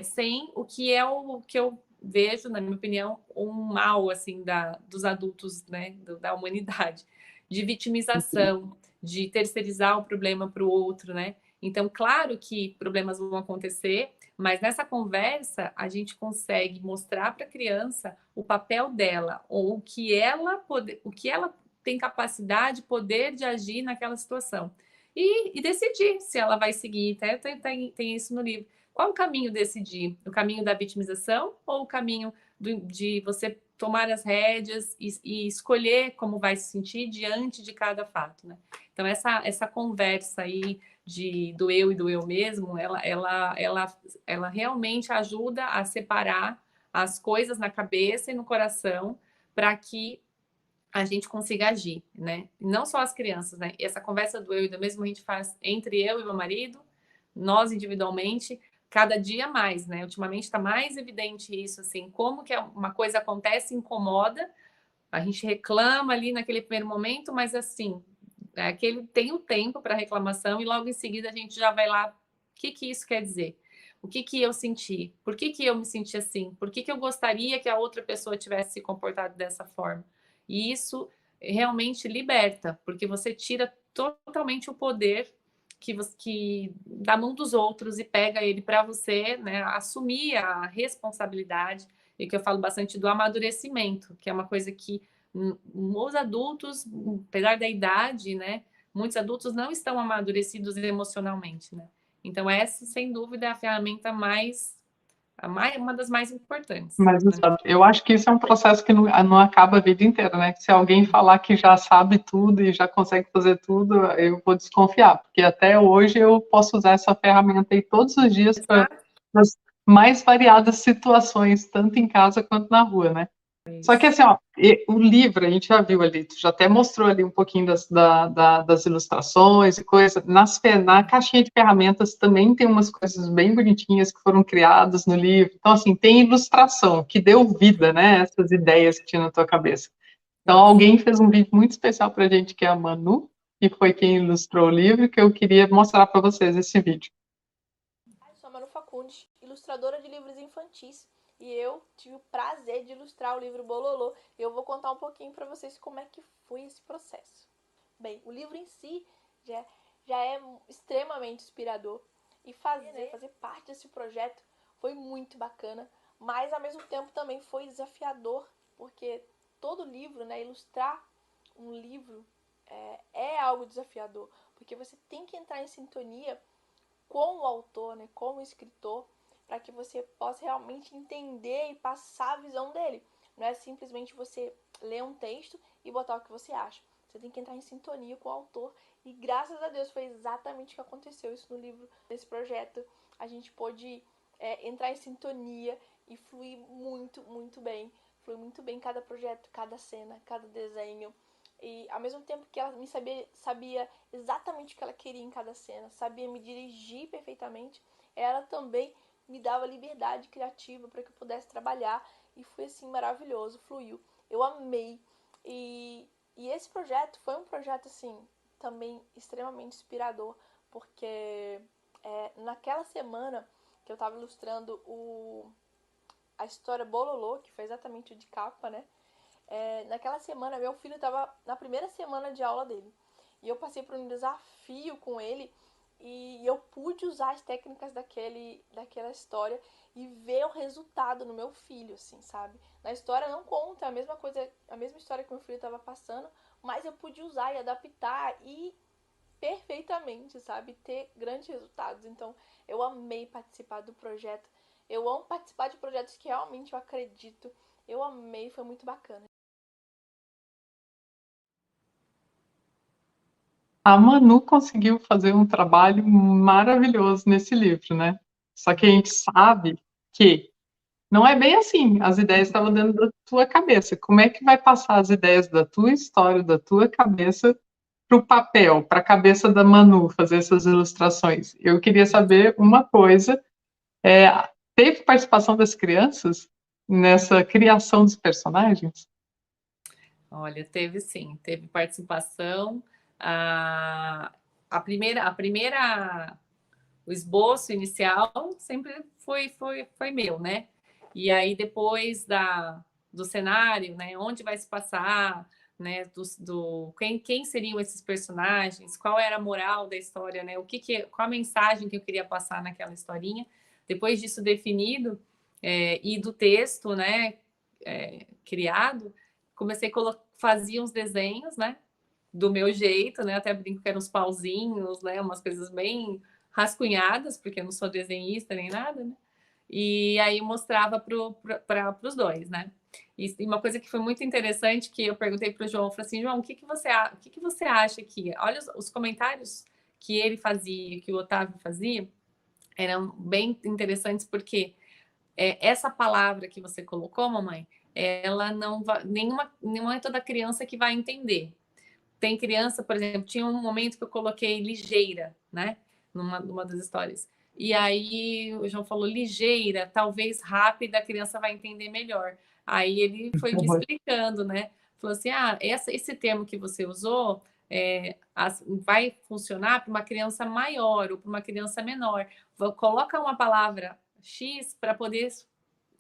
sem o que é o que eu vejo, na minha opinião, um mal assim dos adultos, né, da humanidade, de vitimização, de terceirizar o problema para o outro, né? Então, claro que problemas vão acontecer, mas nessa conversa a gente consegue mostrar para a criança o papel dela, ou o que ela tem capacidade, poder de agir naquela situação. E decidir se ela vai seguir. Até tem isso no livro. Qual o caminho decidir? O caminho da vitimização ou o caminho de você tomar as rédeas e escolher como vai se sentir diante de cada fato, né? Então, essa conversa aí do eu e do eu mesmo, ela realmente ajuda a separar as coisas na cabeça e no coração para que a gente consiga agir, né? Não só as crianças, né? Essa conversa do eu e do mesmo a gente faz entre eu e meu marido, nós individualmente, cada dia mais, né? Ultimamente está mais evidente isso, assim, como que uma coisa acontece, incomoda, a gente reclama ali naquele primeiro momento, mas assim, aquele tem o tempo para reclamação e logo em seguida a gente já vai lá, o que isso quer dizer? O que eu senti? Por que eu me senti assim? Por que eu gostaria que a outra pessoa tivesse se comportado dessa forma? E isso realmente liberta, porque você tira totalmente o poder que da mão dos outros e pega ele para você, né, assumir a responsabilidade, e que eu falo bastante do amadurecimento, que é uma coisa que os adultos, apesar da idade, né, muitos adultos não estão amadurecidos emocionalmente, né? Então essa, sem dúvida, é a ferramenta uma das mais importantes. Mas Né? eu acho que isso é um processo que não acaba a vida inteira, né? Se alguém falar que já sabe tudo e já consegue fazer tudo, eu vou desconfiar, porque até hoje eu posso usar essa ferramenta aí todos os dias para as mais variadas situações, tanto em casa quanto na rua, né? Só que assim, ó, o livro, a gente já viu ali, tu já até mostrou ali um pouquinho das ilustrações e coisa. Na caixinha de ferramentas também tem umas coisas bem bonitinhas que foram criadas no livro. Então, assim, tem ilustração que deu vida, né? Essas ideias que tinha na tua cabeça. Então, alguém fez um vídeo muito especial pra gente, que é a Manu, que foi quem ilustrou o livro, que eu queria mostrar para vocês esse vídeo. Eu sou a Manu Facundes, ilustradora de livros infantis, e eu tive o prazer de ilustrar o livro Bololô, e eu vou contar um pouquinho para vocês como é que foi esse processo. Bem, o livro em si já é extremamente inspirador, e fazer parte desse projeto foi muito bacana, mas ao mesmo tempo também foi desafiador, porque todo livro, né, ilustrar um livro é algo desafiador, porque você tem que entrar em sintonia com o autor, né, com o escritor, para que você possa realmente entender e passar a visão dele. Não é simplesmente você ler um texto e botar o que você acha. Você tem que entrar em sintonia com o autor. E graças a Deus foi exatamente o que aconteceu isso no livro, nesse projeto. A gente pôde entrar em sintonia e fluir muito, muito bem. Fluir muito bem cada projeto, cada cena, cada desenho. E ao mesmo tempo que ela sabia exatamente o que ela queria em cada cena, sabia me dirigir perfeitamente, ela também me dava liberdade criativa para que eu pudesse trabalhar. E foi assim maravilhoso, fluiu. Eu amei. E esse projeto foi um projeto assim também extremamente inspirador, porque naquela semana que eu estava ilustrando a história Bololô, que foi exatamente o de capa, né? Naquela semana, meu filho estava na primeira semana de aula dele. E eu passei por um desafio com ele e eu pude usar as técnicas daquela história e ver o resultado no meu filho, assim, sabe? Na história não conta a mesma coisa, a mesma história que meu filho estava passando, mas eu pude usar e adaptar e perfeitamente, sabe? Ter grandes resultados. Então, eu amei participar do projeto. Eu amo participar de projetos que realmente eu acredito. Eu amei, foi muito bacana. A Manu conseguiu fazer um trabalho maravilhoso nesse livro, né? Só que a gente sabe que não é bem assim. As ideias estavam dentro da tua cabeça. Como é que vai passar as ideias da tua história, da tua cabeça, para o papel, para a cabeça da Manu fazer essas ilustrações? Eu queria saber uma coisa. Teve participação das crianças nessa criação dos personagens? Olha, teve sim, teve participação. A primeira, o esboço inicial sempre foi meu, né? E aí depois do cenário, né? Onde vai se passar, né? Quem seriam esses personagens? Qual era a moral da história, né? Qual a mensagem que eu queria passar naquela historinha? Depois disso definido e do texto, né? Criado, comecei a fazia uns desenhos, né? Do meu jeito, né? Até brinco que eram uns pauzinhos, né? Umas coisas bem rascunhadas, porque eu não sou desenhista nem nada, né? E aí mostrava para os dois, né? E uma coisa que foi muito interessante que eu perguntei para o João, falei assim, João, o que você acha aqui? Olha os comentários que ele fazia, que o Otávio fazia, eram bem interessantes porque essa palavra que você colocou, mamãe, ela não vai, não é toda criança que vai entender. Tem criança, por exemplo, tinha um momento que eu coloquei ligeira, né? Numa das histórias. E aí o João falou ligeira, talvez rápida, a criança vai entender melhor. Aí ele foi me explicando, né? Falou assim, esse termo que você usou vai funcionar para uma criança maior ou para uma criança menor. Coloca uma palavra X para poder,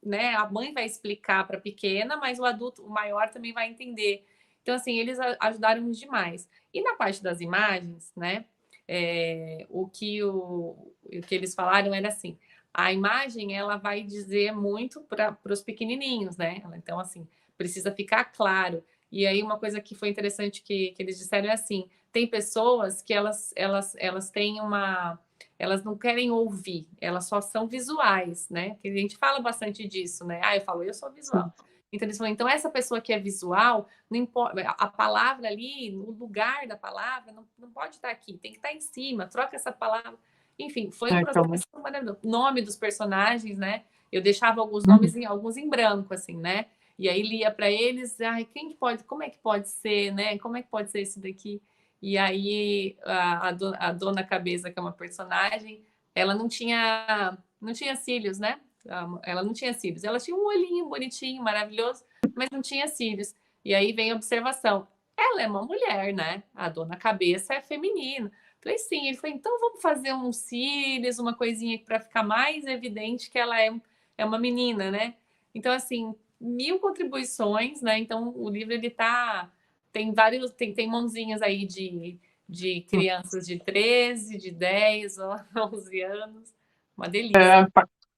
né? A mãe vai explicar para a pequena, mas o adulto, o maior, também vai entender. Então, assim, eles ajudaram demais. E na parte das imagens, né? O que eles falaram era assim: a imagem ela vai dizer muito para os pequenininhos, né? Então, assim, precisa ficar claro. E aí, uma coisa que foi interessante que eles disseram é assim: tem pessoas que elas têm elas não querem ouvir, elas só são visuais, né? Que a gente fala bastante disso, né? Eu falo, eu sou visual. Então, eles falam, então essa pessoa que é visual, não importa, a palavra ali, no lugar da palavra, não pode estar aqui, tem que estar em cima, troca essa palavra. Enfim, foi um processo maravilhoso. Nome dos personagens, né? Eu deixava alguns nomes, alguns em branco, assim, né? E aí lia para eles, como é que pode ser, né? Como é que pode ser esse daqui? E aí a Dona Cabeça, que é uma personagem, ela não tinha cílios, né? Ela não tinha cílios. Ela tinha um olhinho bonitinho, maravilhoso, mas não tinha cílios. E aí vem a observação. Ela é uma mulher, né? A Dona Cabeça é feminina. Falei, sim. Ele falou, então vamos fazer uns cílios, uma coisinha para ficar mais evidente que ela é uma menina, né? Então, assim, 1000 contribuições, né? Então, o livro, ele tem vários... Tem mãozinhas aí de crianças de 13, de 10, 11 anos. Uma delícia.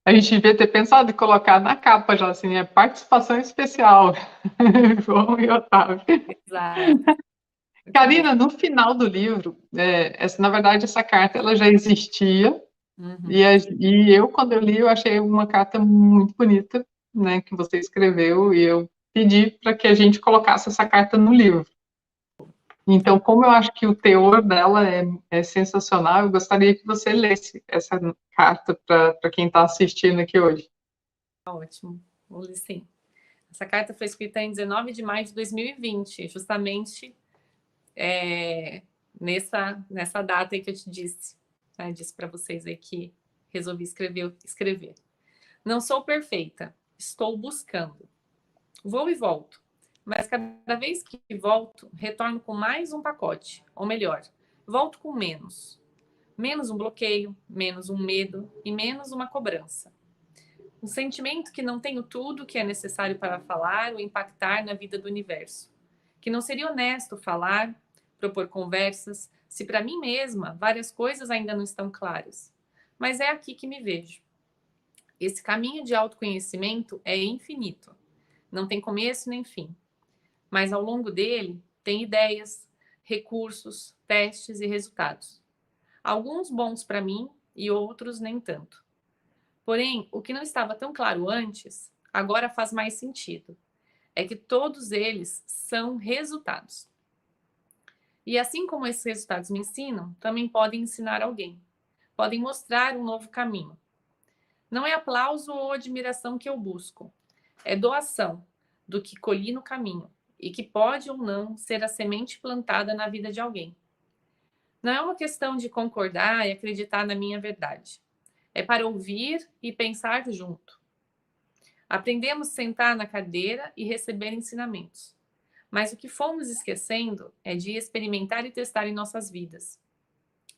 A gente devia ter pensado em colocar na capa já, assim, participação especial. João e Otávio. Exato. Karina, no final do livro, na verdade, essa carta ela já existia, Uhum. E eu, quando eu li, eu achei uma carta muito bonita, né, que você escreveu, e eu pedi para que a gente colocasse essa carta no livro. Então, como eu acho que o teor dela é sensacional, eu gostaria que você lesse essa carta para quem está assistindo aqui hoje. Ótimo, vou ler sim. Essa carta foi escrita em 19 de maio de 2020, justamente nessa data aí que eu te disse. Né? Disse para vocês aí que resolvi escrever. Não sou perfeita, estou buscando. Vou e volto, mas cada vez que volto, retorno com mais um pacote, ou melhor, volto com menos. Menos um bloqueio, menos um medo e menos uma cobrança. Um sentimento que não tenho tudo que é necessário para falar ou impactar na vida do universo. Que não seria honesto falar, propor conversas, se para mim mesma várias coisas ainda não estão claras. Mas é aqui que me vejo. Esse caminho de autoconhecimento é infinito. Não tem começo nem fim. Mas ao longo dele tem ideias, recursos, testes e resultados. Alguns bons para mim e outros nem tanto. Porém, o que não estava tão claro antes, agora faz mais sentido. É que todos eles são resultados. E assim como esses resultados me ensinam, também podem ensinar alguém. Podem mostrar um novo caminho. Não é aplauso ou admiração que eu busco. É doação do que colhi no caminho e que pode ou não ser a semente plantada na vida de alguém. Não é uma questão de concordar e acreditar na minha verdade. É para ouvir e pensar junto. Aprendemos a sentar na cadeira e receber ensinamentos. Mas o que fomos esquecendo é de experimentar e testar em nossas vidas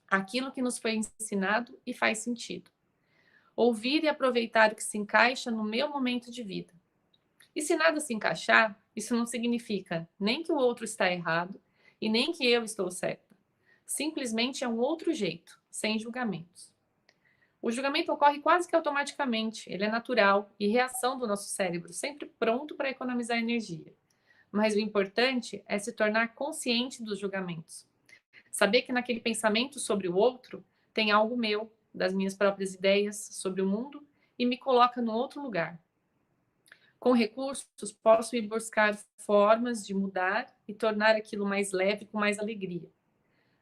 aquilo que nos foi ensinado e faz sentido. Ouvir e aproveitar o que se encaixa no meu momento de vida. E se nada se encaixar, isso não significa nem que o outro está errado e nem que eu estou certa. Simplesmente é um outro jeito, sem julgamentos. O julgamento ocorre quase que automaticamente, ele é natural e reação do nosso cérebro, sempre pronto para economizar energia. Mas o importante é se tornar consciente dos julgamentos. Saber que naquele pensamento sobre o outro tem algo meu, das minhas próprias ideias sobre o mundo e me coloca no outro lugar. Com recursos, posso ir buscar formas de mudar e tornar aquilo mais leve, com mais alegria.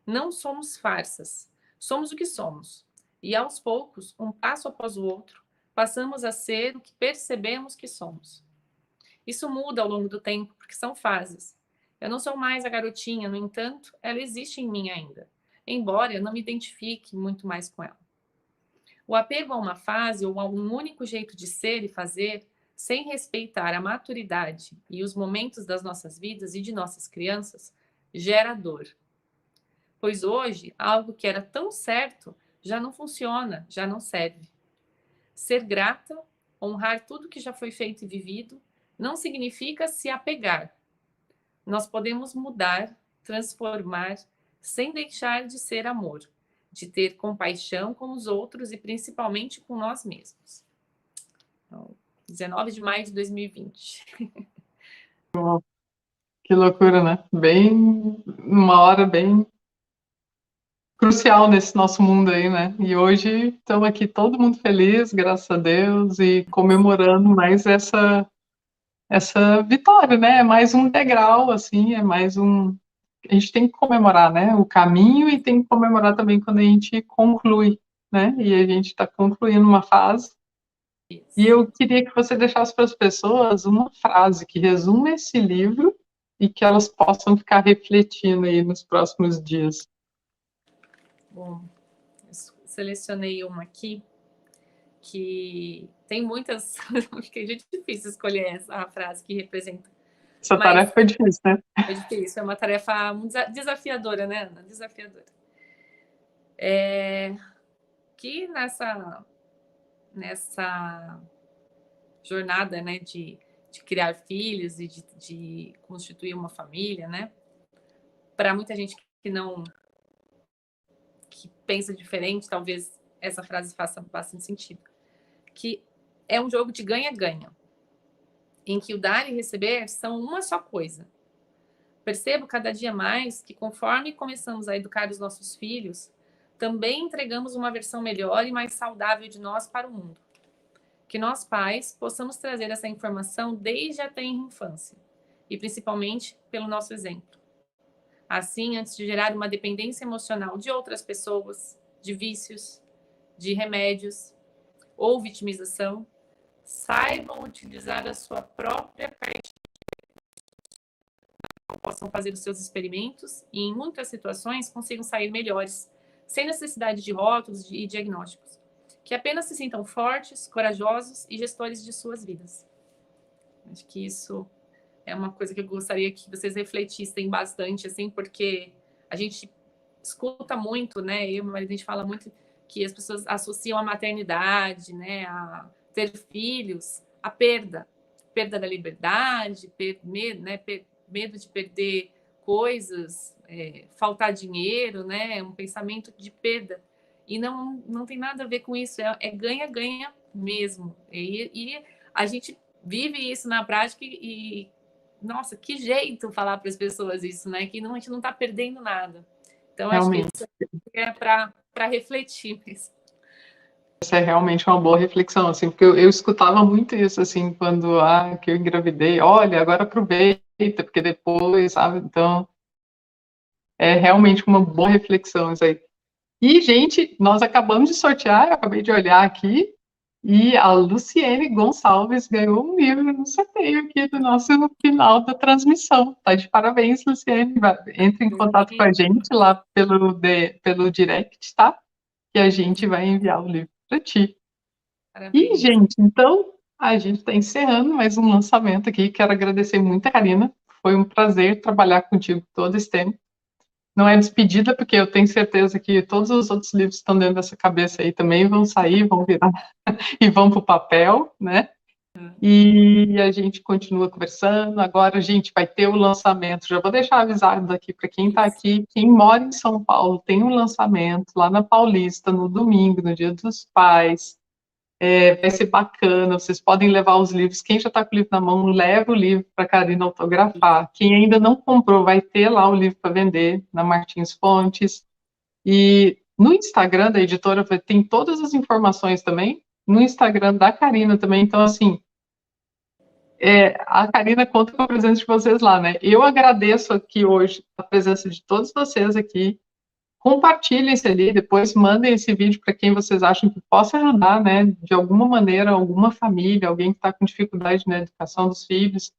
Não somos farsas, somos o que somos. E aos poucos, um passo após o outro, passamos a ser o que percebemos que somos. Isso muda ao longo do tempo, porque são fases. Eu não sou mais a garotinha, no entanto, ela existe em mim ainda, embora eu não me identifique muito mais com ela. O apego a uma fase ou a um único jeito de ser e fazer, sem respeitar a maturidade e os momentos das nossas vidas e de nossas crianças, gera dor. Pois hoje, algo que era tão certo já não funciona, já não serve. Ser grata, honrar tudo que já foi feito e vivido, não significa se apegar. Nós podemos mudar, transformar, sem deixar de ser amor, de ter compaixão com os outros e principalmente com nós mesmos. Então, 19 de maio de 2020. Que loucura, né? Numa hora bem crucial nesse nosso mundo aí, né? E hoje estamos aqui todo mundo feliz, graças a Deus, e comemorando mais essa vitória, né? É mais um degrau, assim, é mais um... A gente tem que comemorar, né? O caminho e tem que comemorar também quando a gente conclui, né? E a gente está concluindo uma fase. E eu queria que você deixasse para as pessoas uma frase que resume esse livro e que elas possam ficar refletindo aí nos próximos dias. Bom, eu selecionei uma aqui que tem muitas, porque é difícil escolher a frase que representa. Essa tarefa foi difícil, né? Foi difícil, é uma tarefa desafiadora, né, Ana? Desafiadora. Que nessa jornada, né, de criar filhos e de constituir uma família, né? Para muita gente que pensa diferente, talvez essa frase faça bastante sentido. Que é um jogo de ganha-ganha, em que o dar e receber são uma só coisa. Percebo cada dia mais que conforme começamos a educar os nossos filhos, também entregamos uma versão melhor e mais saudável de nós para o mundo. Que nós, pais, possamos trazer essa informação desde a tenra infância, e principalmente pelo nosso exemplo. Assim, antes de gerar uma dependência emocional de outras pessoas, de vícios, de remédios ou vitimização, saibam utilizar a sua própria caixa, possam fazer os seus experimentos e, em muitas situações, consigam sair melhores, sem necessidade de rótulos e diagnósticos. Que apenas se sintam fortes, corajosos e gestores de suas vidas. Acho que isso é uma coisa que eu gostaria que vocês refletissem bastante, assim, porque a gente escuta muito, né? Eu e meu marido, a gente fala muito que as pessoas associam a maternidade, né? A ter filhos, a perda da liberdade, medo de perder coisas, faltar dinheiro, né? Um pensamento de perda. E não tem nada a ver com isso, é ganha-ganha mesmo. E a gente vive isso na prática e nossa, que jeito falar para as pessoas isso, né? Que a gente não está perdendo nada. Então, Realmente. acho que isso é para refletir mesmo. Essa é realmente uma boa reflexão, assim, porque eu escutava muito isso, assim, quando que eu engravidei, olha, agora aproveita, porque depois, sabe? Então, é realmente uma boa reflexão isso aí. E, gente, nós acabamos de sortear, eu acabei de olhar aqui, e a Luciene Gonçalves ganhou um livro no sorteio aqui do nosso final da transmissão. Tá de parabéns, Luciene. Entre em contato com a gente lá pelo direct, tá? Que a gente vai enviar o livro para ti. Parabéns. E, gente, então, a gente está encerrando mais um lançamento aqui. Quero agradecer muito a Karina. Foi um prazer trabalhar contigo todo esse tempo. Não é despedida, porque eu tenho certeza que todos os outros livros que estão dentro dessa cabeça aí também vão sair, vão virar e vão para o papel, né? E a gente continua conversando. Agora a gente vai ter o lançamento. Já vou deixar avisado aqui para quem está aqui, quem mora em São Paulo, tem um lançamento lá na Paulista, no domingo, no Dia dos Pais. Vai ser bacana, vocês podem levar os livros. Quem já está com o livro na mão, leva o livro para a Karina autografar. Quem ainda não comprou, vai ter lá o livro para vender na Martins Fontes. E no Instagram da editora tem todas as informações também, no Instagram da Karina também. Então, assim, a Karina conta com a presença de vocês lá, né? Eu agradeço aqui hoje a presença de todos vocês aqui. Compartilhem esse ali, depois mandem esse vídeo para quem vocês acham que possa ajudar, né, de alguma maneira, alguma família, alguém que está com dificuldade na educação dos filhos.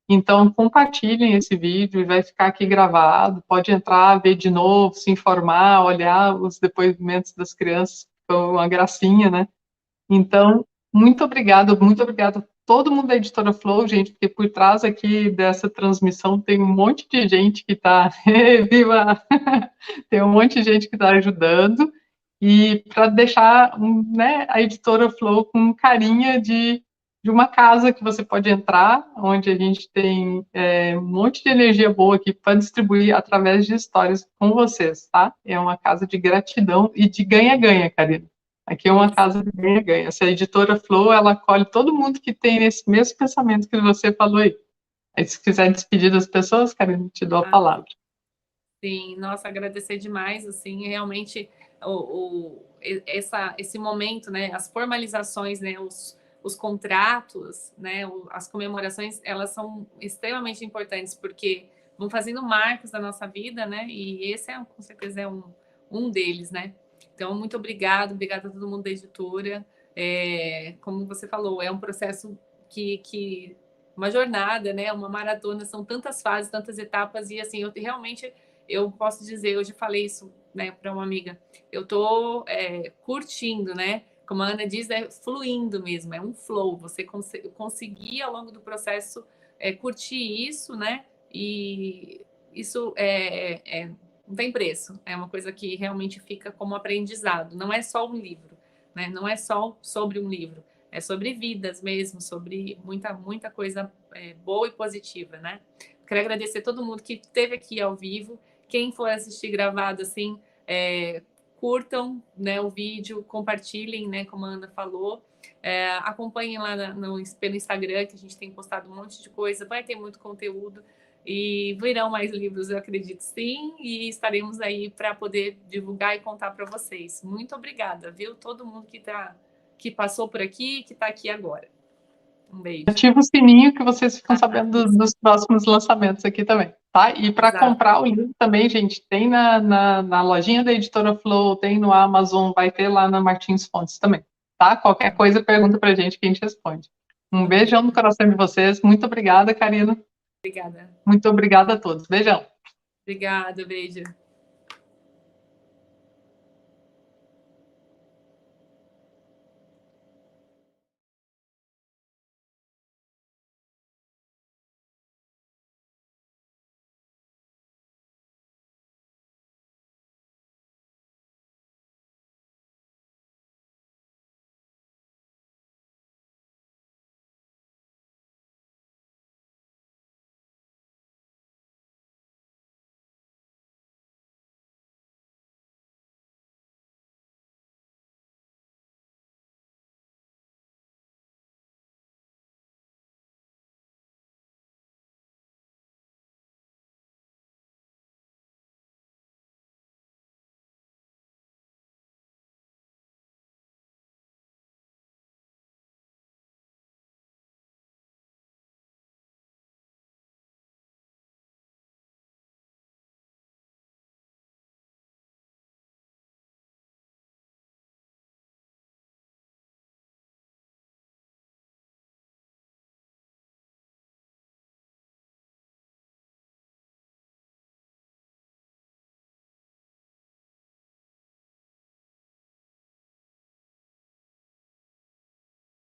Então, compartilhem esse vídeo, vai ficar aqui gravado, pode entrar, ver de novo, se informar, olhar os depoimentos das crianças, foi uma gracinha, né? Então, muito obrigado a todo mundo da Editora Flow, gente, porque por trás aqui dessa transmissão tem um monte de gente que está, viva, tem um monte de gente que está ajudando, e para deixar, né, a Editora Flow com carinha de uma casa que você pode entrar, onde a gente tem um monte de energia boa aqui para distribuir através de histórias com vocês, tá? É uma casa de gratidão e de ganha-ganha, Karina. Aqui é uma casa de ganha-ganha. Essa editora Flow, ela acolhe todo mundo que tem esse mesmo pensamento que você falou aí. Aí, se quiser despedir das pessoas, Karina, te dou a palavra. Sim, nossa, agradecer demais, assim, realmente esse momento, né, as formalizações, né, os contratos, né, as comemorações, elas são extremamente importantes, porque vão fazendo marcos da nossa vida, né, e esse com certeza é um deles, né. Então, muito obrigada a todo mundo da editora. Como você falou, é um processo que uma jornada, né, uma maratona, são tantas fases, tantas etapas, e assim, eu posso dizer, hoje falei isso, né, para uma amiga, eu estou curtindo, né, como a Ana diz, é fluindo mesmo, é um flow, você conseguir ao longo do processo curtir isso, né, e isso não tem preço, é uma coisa que realmente fica como aprendizado, não é só um livro, né, não é só sobre um livro, é sobre vidas mesmo, sobre muita coisa boa e positiva, né. Quero agradecer a todo mundo que esteve aqui ao vivo. Quem for assistir gravado, assim, curtam, né, o vídeo, compartilhem, né, como a Ana falou. Acompanhem lá pelo Instagram, que a gente tem postado um monte de coisa, vai ter muito conteúdo. E virão mais livros, eu acredito sim, e estaremos aí para poder divulgar e contar para vocês. Muito obrigada, viu? Todo mundo que passou por aqui, que está aqui agora. Um beijo. Ativa o sininho que vocês ficam sabendo dos próximos lançamentos aqui também, tá? E para comprar o livro também, gente, tem na lojinha da Editora Flow, tem no Amazon, vai ter lá na Martins Fontes também, tá? Qualquer coisa, pergunta pra gente que a gente responde. Um beijão no coração de vocês. Muito obrigada, Karina. Obrigada. Muito obrigada a todos. Beijão. Obrigada, beijo.